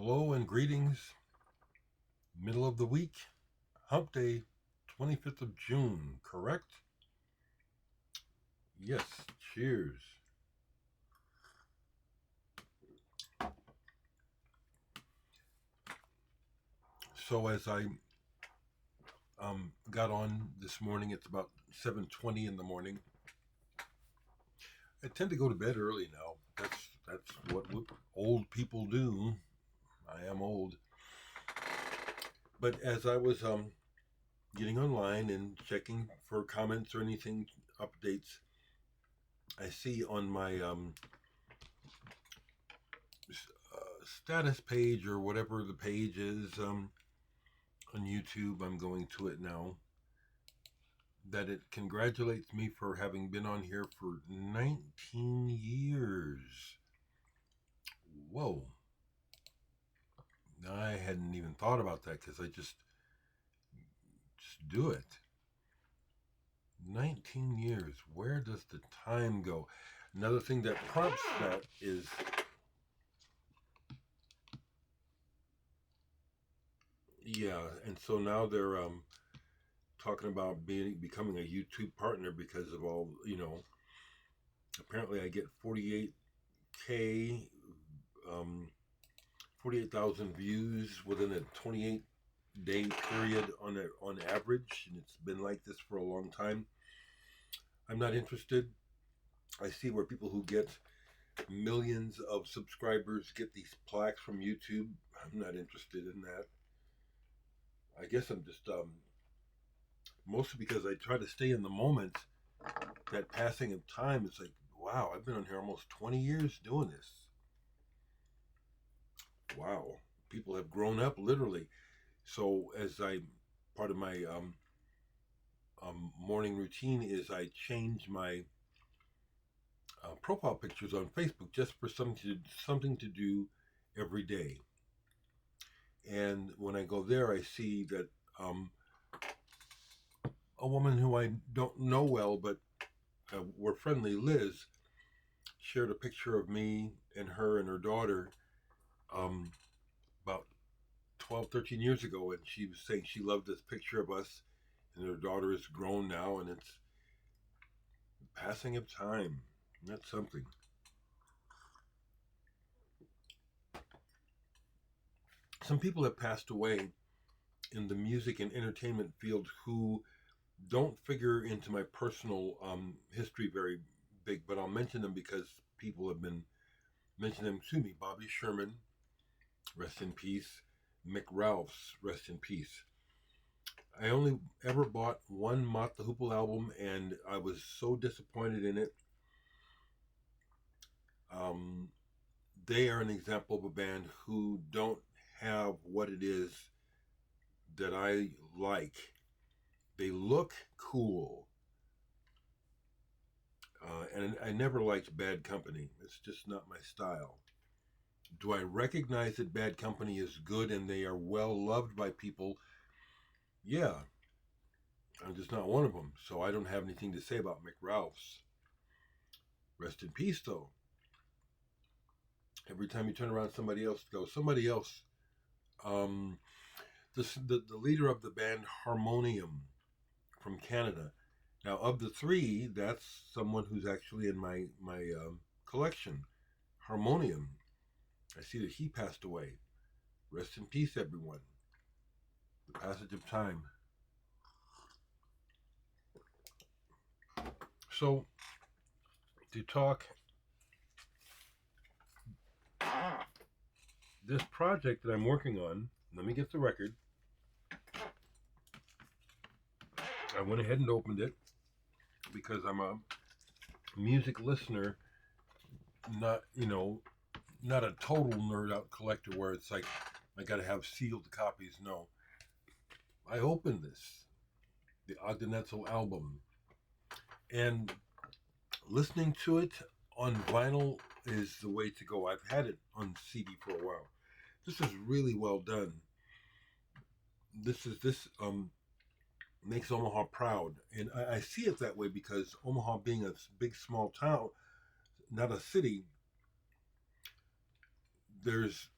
Hello and greetings. Middle of the week, hump day, 25th of June, correct? Yes, cheers. So as I got on this morning, it's about 7:20 in the morning. I tend to go to bed early now. That's what old people do. I am old. But as I was getting online and checking for comments or anything, updates, I see on my status page or whatever the page is on YouTube, I'm going to it now, that it congratulates me for having been on here for 19 years. Whoa. I hadn't even thought about that because I just do it. 19 years. Where does the time go? Another thing that prompts that is and so now they're talking about becoming a YouTube partner because of all, apparently I get 48K 48,000 views within a 28-day period on average, and it's been like this for a long time. I'm not interested. I see where people who get millions of subscribers get these plaques from YouTube. I'm not interested in that. I guess I'm just mostly because I try to stay in the moment. That passing of time is like, wow, I've been on here almost 20 years doing this. Wow, people have grown up literally. So as part of my morning routine is I change my profile pictures on Facebook just for something to do every day. And when I go there, I see that a woman who I don't know well, but we're friendly, Liz, shared a picture of me and her daughter about 12, 13 years ago. And she was saying she loved this picture of us, and her daughter is grown now, and it's passing of time. That's something. Some people have passed away in the music and entertainment field who don't figure into my personal history very big, but I'll mention them because people have been mentioning them to me. Bobby Sherman, rest in peace. Mick Ralphs, rest in peace. I only ever bought one Mott the Hoople album, and I was so disappointed in it. They are an example of a band who don't have what it is that I like. They look cool. And I never liked Bad Company. It's just not my style. Do I recognize that Bad Company is good and they are well loved by people? Yeah. I'm just not one of them. So I don't have anything to say about Mick Ralphs. Rest in peace, though. Every time you turn around, somebody else goes. Somebody else. The leader of the band Harmonium from Canada. Now, of the three, that's someone who's actually in my collection. Harmonium. I see that he passed away. Rest in peace, everyone. The passage of time. So, to talk, this project that I'm working on, let me get the record. I went ahead and opened it because I'm a music listener, not a total nerd out collector where it's like I got to have sealed copies. No, I opened this, the Ogden Etzel album, and listening to it on vinyl is the way to go. I've had it on CD for a while. This is really well done. This makes Omaha proud, and I see it that way because Omaha being a big small town, not a city, there's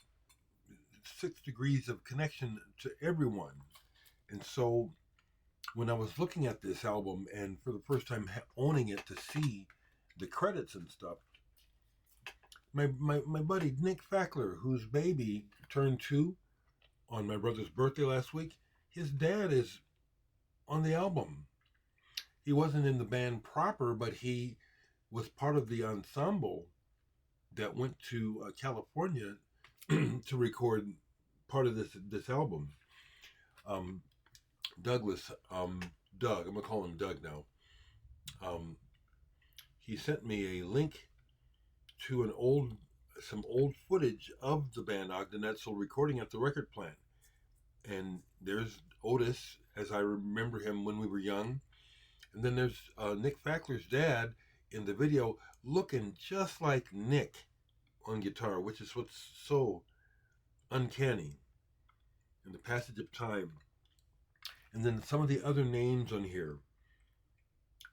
6 degrees of connection to everyone. And so when I was looking at this album and for the first time owning it to see the credits and stuff, my buddy Nick Fackler, whose baby turned 2 on my brother's birthday last week, his dad is on the album. He wasn't in the band proper, but he was part of the ensemble that went to California to record part of this album. Douglas, Doug, I'm gonna call him Doug now. He sent me a link to some old footage of the band Ogden Edsel recording at the record plant. And there's Otis, as I remember him when we were young. And then there's Nick Fackler's dad in the video looking just like Nick on guitar, which is what's so uncanny in the passage of time. And then some of the other names on here,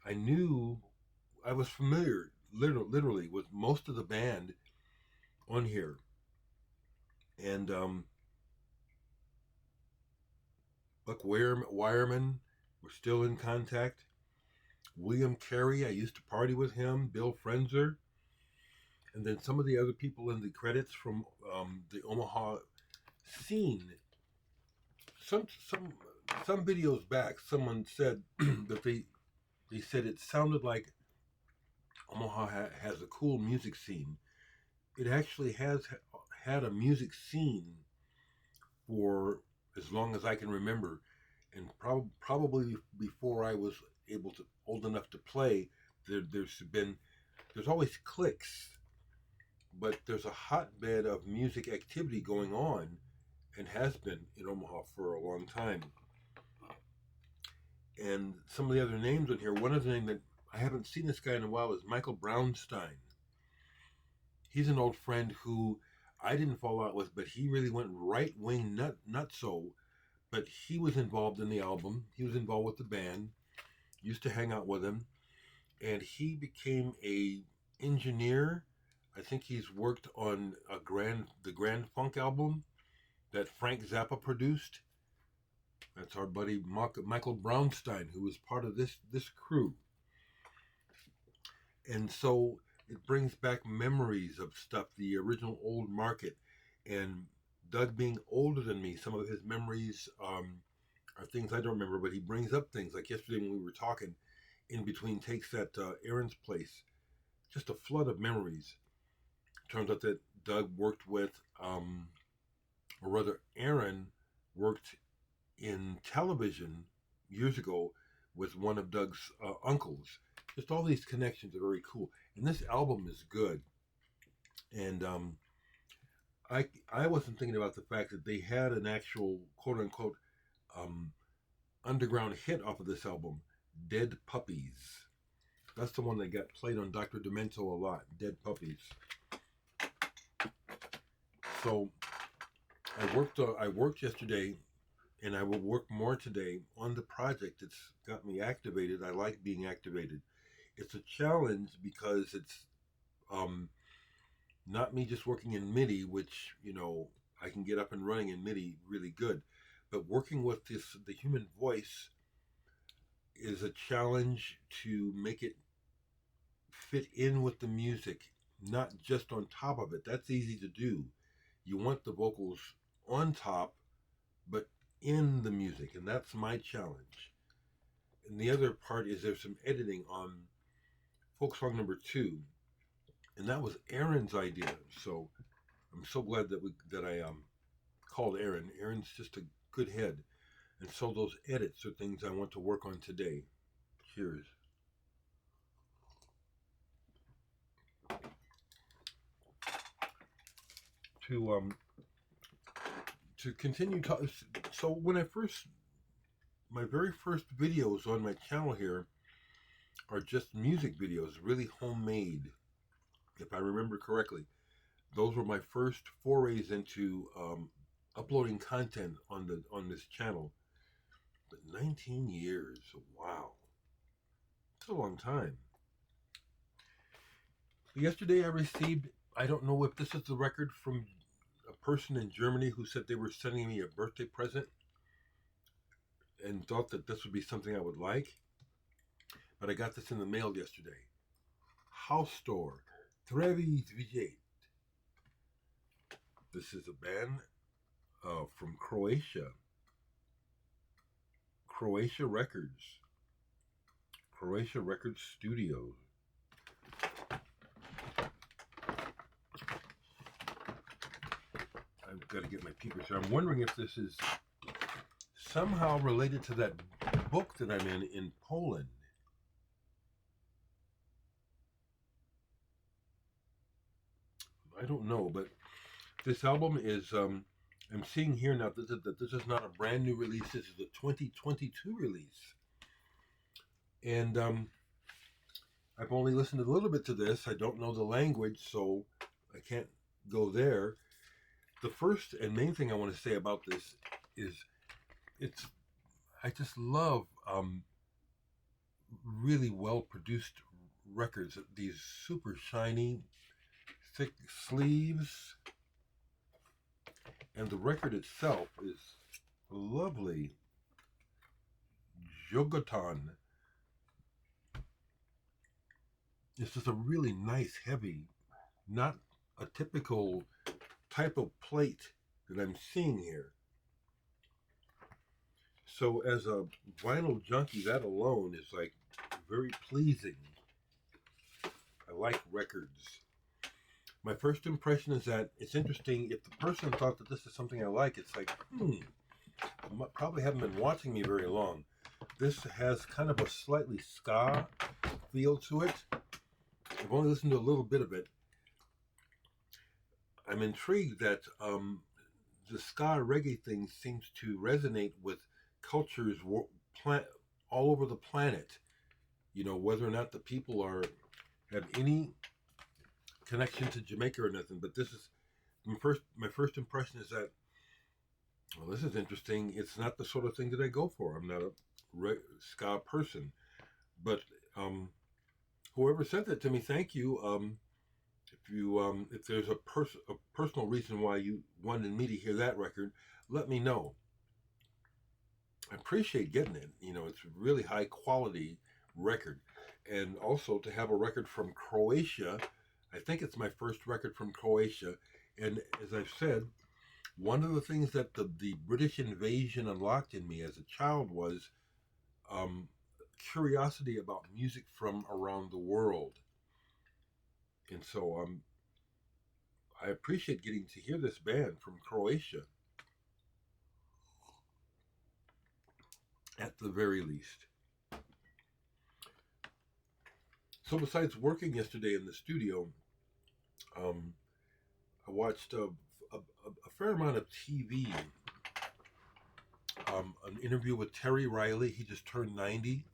I was familiar literally with most of the band on here. And Buck Wireman, we're still in contact. William Carey, I used to party with him. Bill Frenzer. And then some of the other people in the credits from the Omaha scene. Some videos back, someone said that they said it sounded like Omaha has a cool music scene. It actually has had a music scene for as long as I can remember, and probably before I was old enough to play. There's always cliques, but there's a hotbed of music activity going on, and has been in Omaha for a long time. And some of the other names on here, one of the names that I haven't seen this guy in a while is Michael Brownstein. He's an old friend who I didn't fall out with, but he really went right wing nutso. But he was involved in the album. He was involved with the band. Used to hang out with him, and he became a engineer. I think he's worked on the Grand Funk album that Frank Zappa produced. That's our buddy Michael Brownstein, who was part of this crew. And so it brings back memories of stuff, the original Old Market. And Doug being older than me, some of his memories are things I don't remember, but he brings up things like yesterday when we were talking in between takes at Aaron's place. Just a flood of memories. Turns out that Doug worked with, or rather Aaron worked in television years ago with one of Doug's uncles. Just all these connections are very cool. And this album is good. And I wasn't thinking about the fact that they had an actual quote-unquote underground hit off of this album, Dead Puppies. That's the one that got played on Dr. Demento a lot, Dead Puppies. So I worked yesterday, and I will work more today on the project. It's got me activated. I like being activated. It's a challenge because it's not me just working in MIDI, which, I can get up and running in MIDI really good. But working with the human voice is a challenge to make it fit in with the music, not just on top of it. That's easy to do. You want the vocals on top, but in the music, and that's my challenge. And the other part is there's some editing on folk song number 2, and that was Aaron's idea. So I'm so glad that I called Aaron. Aaron's just a good head, and so those edits are things I want to work on today. Cheers. To continue talking. So when my very first videos on my channel here are just music videos, really homemade, if I remember correctly. Those were my first forays into uploading content on this channel. But 19 years, wow, it's a long time. Yesterday I received, I don't know if this is the record from a person in Germany who said they were sending me a birthday present and thought that this would be something I would like. But I got this in the mail yesterday. House Store, Trevi Zvijet. This is a band from Croatia. Croatia Records. Croatia Records Studios. I've got to get my peepers here. I'm wondering if this is somehow related to that book that I'm in Poland. I don't know, but this album is, I'm seeing here now that this is not a brand new release. This is a 2022 release. And I've only listened a little bit to this. I don't know the language, so I can't go there. The first and main thing I want to say about this is I just love really well produced records. These super shiny, thick sleeves, and the record itself is lovely. Jogotan. It's just a really nice, heavy, not a typical type of plate that I'm seeing here. So as a vinyl junkie, that alone is like very pleasing. I like records. My first impression is that it's interesting. If the person thought that this is something I like, it's like, probably haven't been watching me very long. This has kind of a slightly ska feel to it. I've only listened to a little bit of it. I'm intrigued that the ska reggae thing seems to resonate with cultures all over the planet. You know, whether or not the people have any connection to Jamaica or nothing. But this is my first impression is that, well, this is interesting. It's not the sort of thing that I go for. I'm not a ska person, but whoever sent that to me, thank you. If there's a personal reason why you wanted me to hear that record, let me know. I appreciate getting it. You know, it's a really high quality record, and also to have a record from Croatia. I think it's my first record from Croatia, and as I've said, one of the things that the British invasion unlocked in me as a child was curiosity about music from around the world. And so I appreciate getting to hear this band from Croatia, at the very least. So besides working yesterday in the studio, I watched a fair amount of TV. An interview with Terry Riley. He just turned 90.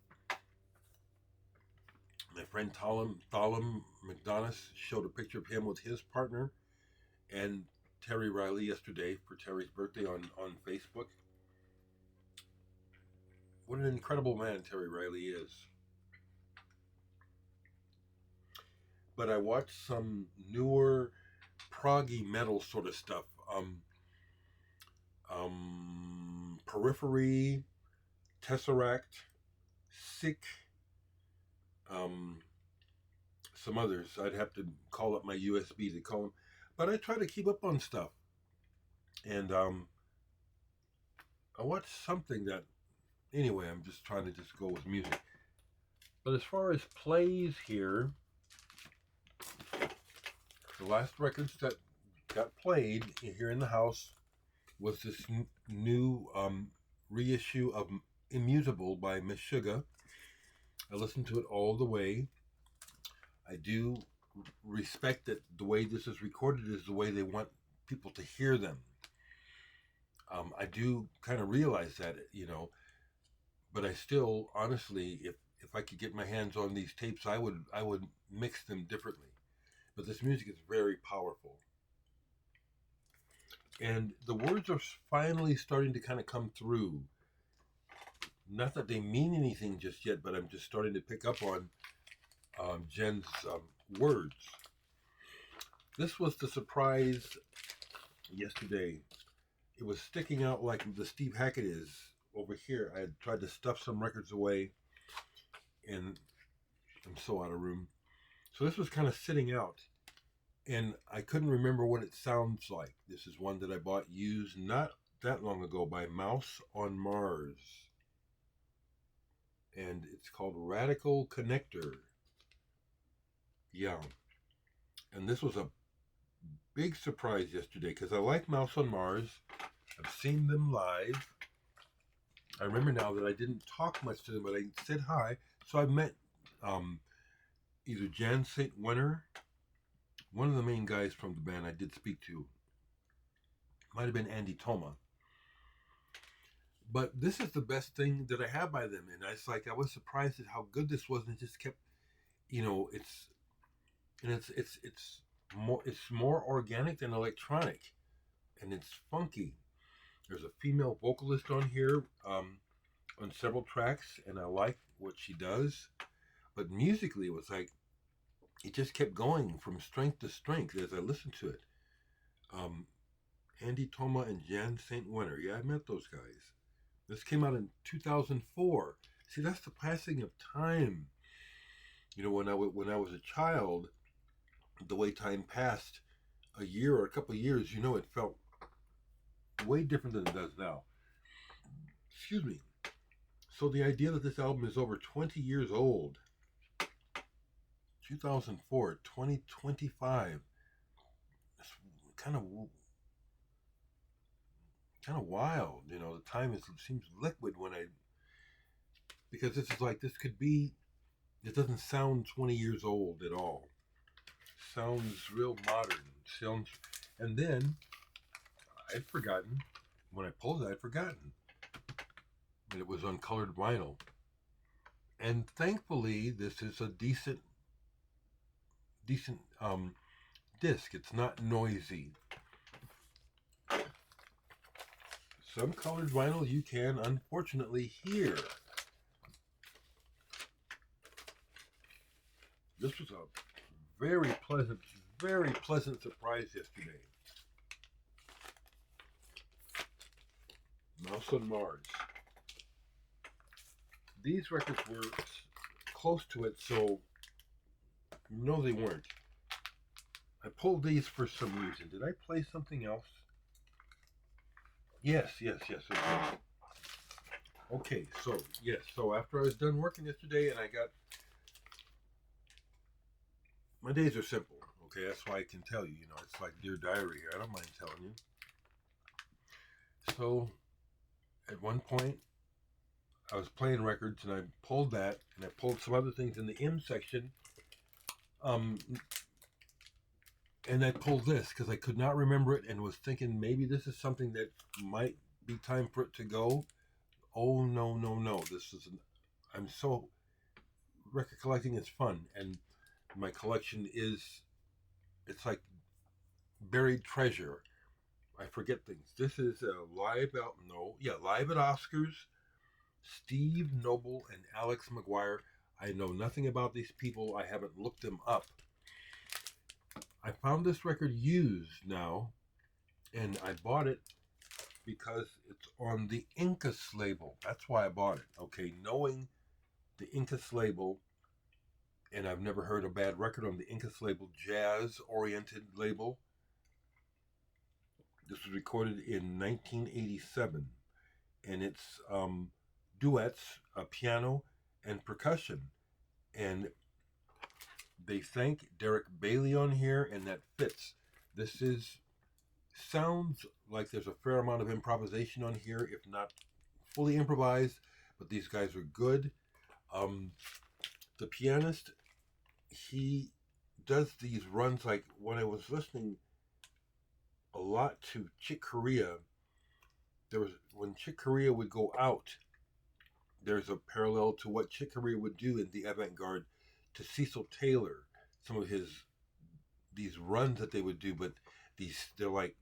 My friend Thalum McDonough showed a picture of him with his partner and Terry Riley yesterday for Terry's birthday on Facebook. What an incredible man Terry Riley is. But I watched some newer proggy metal sort of stuff. Periphery, Tesseract, Sick, some others. I'd have to call up my USB to call them. But I try to keep up on stuff. And I watched something that, anyway, I'm just trying to just go with music. But as far as plays here, the last records that got played here in the house was this new reissue of Immutable by Miss Sugar. I listened to it all the way. I do respect that the way this is recorded is the way they want people to hear them. I do kind of realize that, you know, but I still, honestly, if I could get my hands on these tapes, I would mix them differently. But this music is very powerful. And the words are finally starting to kind of come through. Not that they mean anything just yet, but I'm just starting to pick up on Jen's words. This was the surprise yesterday. It was sticking out like the Steve Hackett is over here. I had tried to stuff some records away, and I'm so out of room. So this was kind of sitting out, and I couldn't remember what it sounds like. This is one that I bought used not that long ago by Mouse on Mars, and it's called Radical Connector. Yeah, and this was a big surprise yesterday because I like Mouse on Mars. I've seen them live. I remember now that I didn't talk much to them, but I said hi. So I met either Jan St. Winter, one of the main guys from the band I did speak to. Might have been Andy Toma. But this is the best thing that I have by them. And it's like I was surprised at how good this was, and it just kept, it's more organic than electronic, and it's funky. There's a female vocalist on here on several tracks, and I like what she does. But musically, it was like it just kept going from strength to strength as I listened to it. Andy Toma and Jan St. Winter. Yeah, I met those guys. This came out in 2004. See, that's the passing of time. When I was a child, the way time passed, a year or a couple of years, it felt way different than it does now. Excuse me. So the idea that this album is over 20 years old, 2004, 2025, it's kind of wild. The time seems liquid because this is like, it doesn't sound 20 years old at all. Sounds real modern. And then I'd forgotten, when I pulled it, I'd forgotten that it was on colored vinyl. And thankfully, this is a decent disc. It's not noisy. Some colored vinyl you can unfortunately hear. This was a very pleasant surprise yesterday. Mouse on Mars. These records were close to it, so no, they weren't. I pulled these for some reason. Did I play something else? Yes. Okay, so after I was done working yesterday and I got... My days are simple, okay? That's why I can tell you, it's like Dear Diary here. I don't mind telling you. So, at one point, I was playing records and I pulled that, and I pulled some other things in the M section. And I pulled this because I could not remember it and was thinking maybe this is something that might be time for it to go. Oh, no. I'm so... Record collecting is fun, and my collection it's like buried treasure. I forget things. This is live at Oscars. Steve Noble and Alex McGuire. I know nothing about these people. I haven't looked them up. I found this record used now, and I bought it because it's on the Incas label. That's why I bought it. Okay, knowing the Incas label, and I've never heard a bad record on the Incas label, jazz-oriented label. This was recorded in 1987, and it's duets, piano, and percussion. And they thank Dereck Bailey on here, and that fits. Sounds like there's a fair amount of improvisation on here, if not fully improvised, but these guys are good. The pianist, he does these runs, like when I was listening a lot to Chick Corea, when Chick Corea would go out, there's a parallel to what Chick Corea would do in the avant-garde to Cecil Taylor. Some of these runs that they would do, but they're like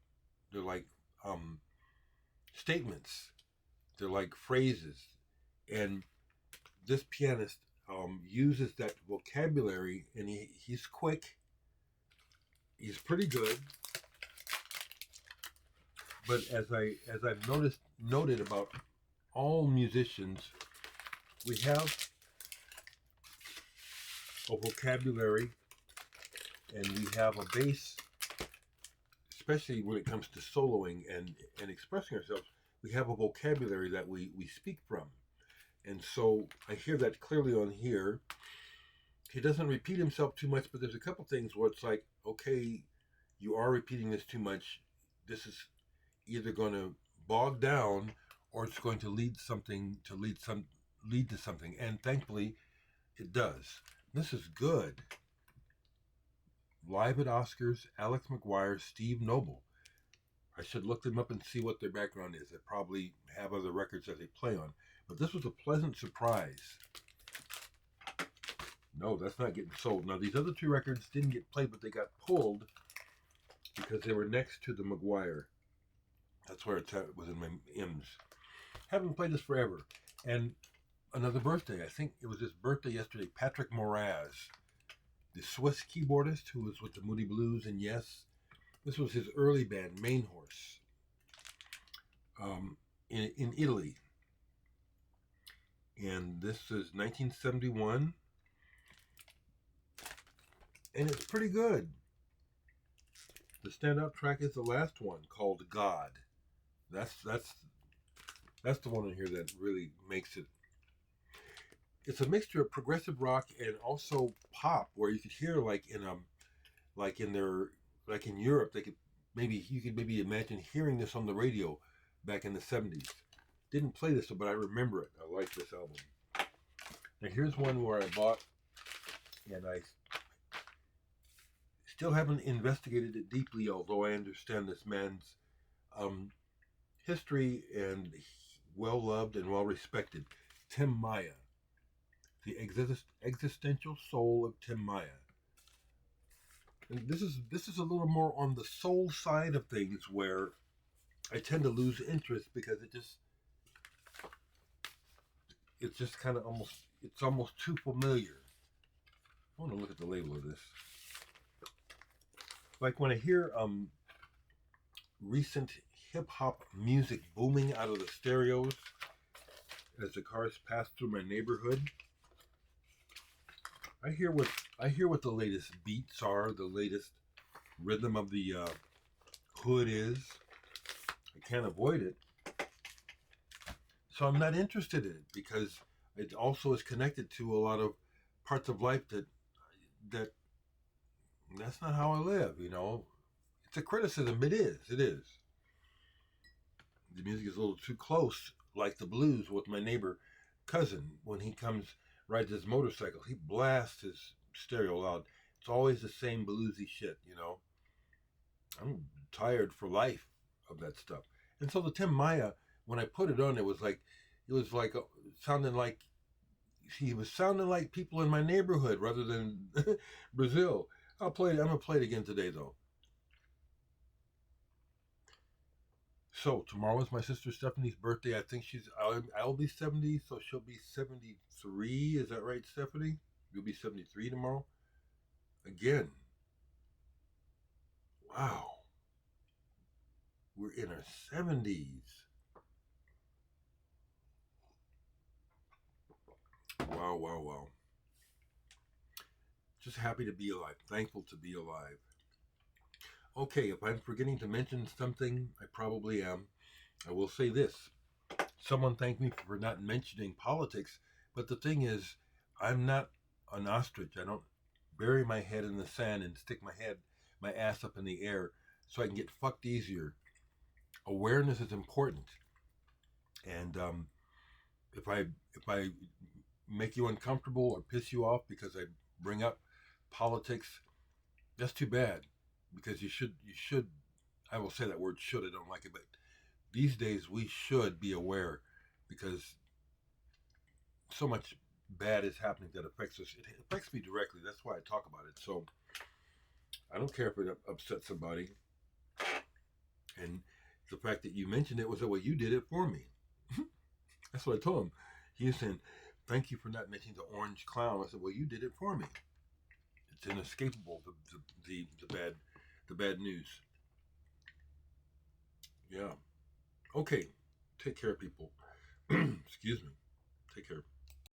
statements. They're like phrases, and this pianist uses that vocabulary, and he's quick. He's pretty good. But as I've noted about all musicians, we have a vocabulary and we have a base, especially when it comes to soloing and expressing ourselves. We have a vocabulary that we speak from. And so I hear that clearly on here. He doesn't repeat himself too much, but there's a couple things where it's like, okay, you are repeating this too much. This is either going to bog down or it's going to lead to something. And thankfully, it does. This is good. Live at Oscars, Alex McGuire, Steve Noble. I should look them up and see what their background is. They probably have other records that they play on. But this was a pleasant surprise. No, that's not getting sold. Now, these other two records didn't get played, but they got pulled because they were next to the McGuire. That's where it was in my M's. Haven't played this forever. And another birthday. I think it was his birthday yesterday. Patrick Moraz, the Swiss keyboardist who was with the Moody Blues and Yes. This was his early band, Main Horse, in Italy. And this is 1971. And it's pretty good. The standout track is the last one, called God. That's the one in here that really makes it. It's a mixture of progressive rock and also pop, where you could hear like in Europe, you could maybe imagine hearing this on the radio back in the 70s. Didn't play this, but I remember it. I like this album. Now here's one where I bought, and I still haven't investigated it deeply, although I understand this man's history and well loved and well respected. Tim Maya, the existential soul of Tim Maya. And this is a little more on the soul side of things, where I tend to lose interest because it's just kind of almost too familiar. I want to look at the label of this. Like when I hear recent hip-hop music booming out of the stereos as the cars pass through my neighborhood, I hear what the latest beats are, the latest rhythm of the hood is. I can't avoid it. So I'm not interested in it because it also is connected to a lot of parts of life that's not how I live, you know. It's a criticism. It is. The music is a little too close, like the blues with my neighbor cousin. When he rides his motorcycle, he blasts his stereo loud. It's always the same bluesy shit, you know. I'm tired for life of that stuff. And so the Tim Maya, when I put it on, it was like sounding like he was sounding like people in my neighborhood rather than Brazil. I'm gonna play it again today though. So tomorrow is my sister Stephanie's birthday. I think I'll be 70, so she'll be 73. Is that right, Stephanie? You'll be 73 tomorrow. Again. Wow. We're in our 70s. Wow. Just happy to be alive. Thankful to be alive. Okay, if I'm forgetting to mention something, I probably am. I will say this. Someone thanked me for not mentioning politics, but the thing is, I'm not an ostrich. I don't bury my head in the sand and stick my ass up in the air so I can get fucked easier. Awareness is important. And if I make you uncomfortable or piss you off because I bring up politics, that's too bad. Because you should, I will say that word should, I don't like it, but these days we should be aware because so much bad is happening that affects us. It affects me directly. That's why I talk about it. So I don't care if it upsets somebody. And the fact that you mentioned it was that, well, you did it for me. That's what I told him. He was saying, thank you for not mentioning the orange clown. I said, well, you did it for me. It's inescapable, the bad news. Yeah. Okay. Take care, people. Excuse me. Take care.